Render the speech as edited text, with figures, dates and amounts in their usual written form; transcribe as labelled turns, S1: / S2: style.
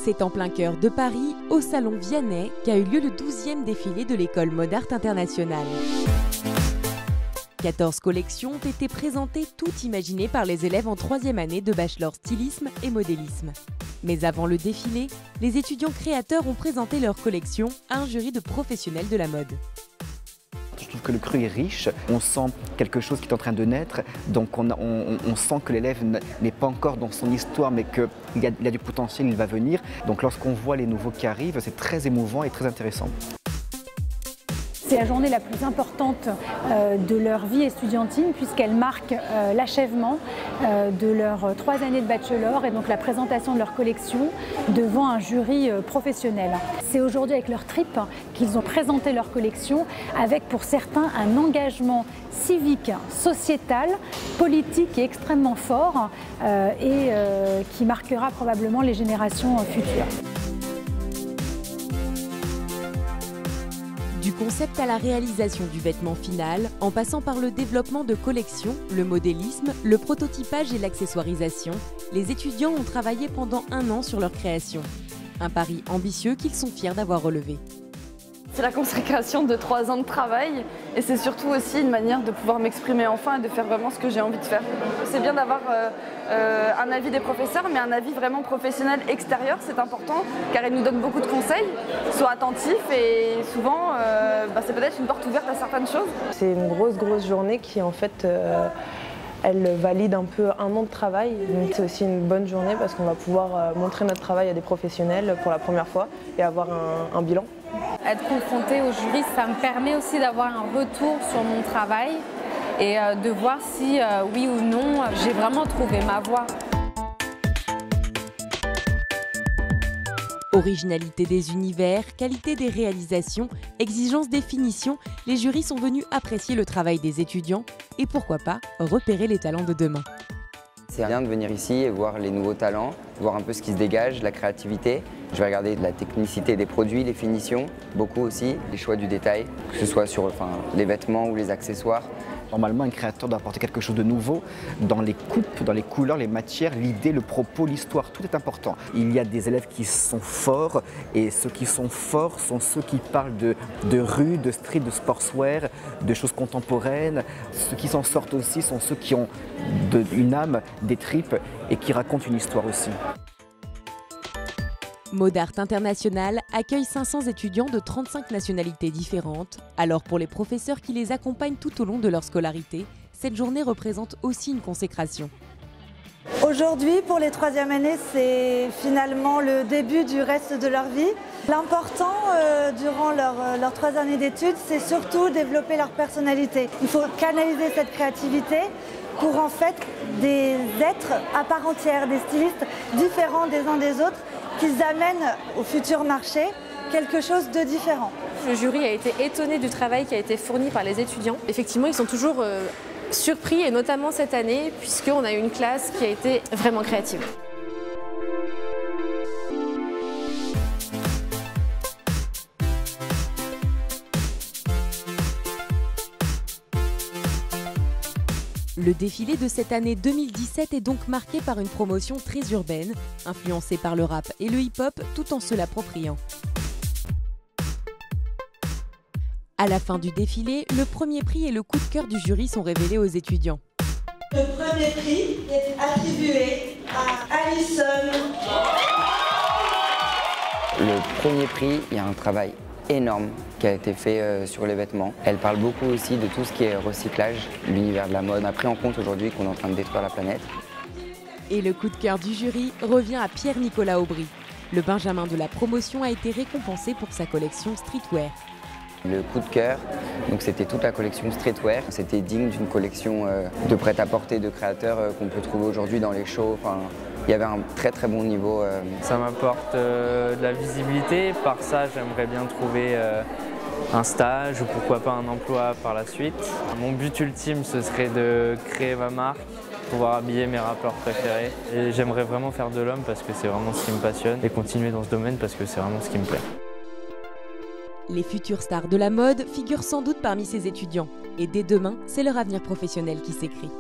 S1: C'est en plein cœur de Paris, au Salon Vianney, qu'a eu lieu le 12e défilé de l'école Mode Art Internationale. 14 collections ont été présentées, toutes imaginées par les élèves en 3e année de bachelor stylisme et modélisme. Mais avant le défilé, les étudiants créateurs ont présenté leur collection à un jury de professionnels de la mode.
S2: Je trouve que le cru est riche, on sent quelque chose qui est en train de naître, donc on sent que l'élève n'est pas encore dans son histoire, mais qu'il y a du potentiel, il va venir. Donc lorsqu'on voit les nouveaux qui arrivent, c'est très émouvant et très intéressant.
S3: C'est la journée la plus importante de leur vie estudiantine puisqu'elle marque l'achèvement de leurs 3 années de bachelor et donc la présentation de leur collection devant un jury professionnel. C'est aujourd'hui avec leur trip qu'ils ont présenté leur collection avec pour certains un engagement civique, sociétal, politique et extrêmement fort et qui marquera probablement les générations futures.
S1: Du concept à la réalisation du vêtement final, en passant par le développement de collections, le modélisme, le prototypage et l'accessoirisation, les étudiants ont travaillé pendant 1 an sur leur création. Un pari ambitieux qu'ils sont fiers d'avoir relevé.
S4: C'est la consécration de 3 ans de travail et c'est surtout aussi une manière de pouvoir m'exprimer enfin et de faire vraiment ce que j'ai envie de faire. C'est bien d'avoir un avis des professeurs, mais un avis vraiment professionnel extérieur, c'est important car ils nous donnent beaucoup de conseils, ils sont attentifs et souvent c'est peut-être une porte ouverte à certaines choses.
S5: C'est une grosse journée qui en fait elle valide un peu 1 an de travail, donc c'est aussi une bonne journée parce qu'on va pouvoir montrer notre travail à des professionnels pour la première fois et avoir un bilan.
S6: Être confrontée au jury, ça me permet aussi d'avoir un retour sur mon travail et de voir si, oui ou non, j'ai vraiment trouvé ma voie.
S1: Originalité des univers, qualité des réalisations, exigence des finitions, les jurys sont venus apprécier le travail des étudiants et pourquoi pas repérer les talents de demain.
S7: C'est bien de venir ici et voir les nouveaux talents, voir un peu ce qui se dégage, la créativité. Je vais regarder de la technicité des produits, les finitions, beaucoup aussi, les choix du détail, que ce soit sur les vêtements ou les accessoires.
S2: Normalement, un créateur doit apporter quelque chose de nouveau dans les coupes, dans les couleurs, les matières, l'idée, le propos, l'histoire, tout est important. Il y a des élèves qui sont forts et ceux qui sont forts sont ceux qui parlent de rue, de street, de sportswear, de choses contemporaines. Ceux qui s'en sortent aussi sont ceux qui ont une âme, des tripes et qui racontent une histoire aussi.
S1: Mode Art International accueille 500 étudiants de 35 nationalités différentes. Alors pour les professeurs qui les accompagnent tout au long de leur scolarité, cette journée représente aussi une consécration.
S8: Aujourd'hui, pour les 3e années, c'est finalement le début du reste de leur vie. L'important durant leurs 3 années d'études, c'est surtout développer leur personnalité. Il faut canaliser cette créativité pour en fait des êtres à part entière, des stylistes différents des uns des autres, qu'ils amènent au futur marché quelque chose de différent.
S6: Le jury a été étonné du travail qui a été fourni par les étudiants. Effectivement, ils sont toujours surpris, et notamment cette année, puisqu'on a eu une classe qui a été vraiment créative.
S1: Le défilé de cette année 2017 est donc marqué par une promotion très urbaine, influencée par le rap et le hip-hop tout en se l'appropriant. À la fin du défilé, le premier prix et le coup de cœur du jury sont révélés aux étudiants.
S8: Le premier prix est attribué à Alison.
S7: Le premier prix, il y a un travail énorme qui a été fait sur les vêtements. Elle parle beaucoup aussi de tout ce qui est recyclage, l'univers de la mode. On a pris en compte aujourd'hui qu'on est en train de détruire la planète.
S1: Et le coup de cœur du jury revient à Pierre-Nicolas Aubry. Le Benjamin de la promotion a été récompensé pour sa collection streetwear.
S7: Le coup de cœur, c'était toute la collection streetwear. C'était digne d'une collection de prêt-à-porter de créateurs qu'on peut trouver aujourd'hui dans les shows. Il y avait un très bon niveau.
S9: Ça m'apporte de la visibilité. Par ça, j'aimerais bien trouver un stage ou pourquoi pas un emploi par la suite. Mon but ultime, ce serait de créer ma marque, pouvoir habiller mes rappeurs préférés. Et j'aimerais vraiment faire de l'homme parce que c'est vraiment ce qui me passionne et continuer dans ce domaine parce que c'est vraiment ce qui me plaît.
S1: Les futures stars de la mode figurent sans doute parmi ces étudiants. Et dès demain, c'est leur avenir professionnel qui s'écrit.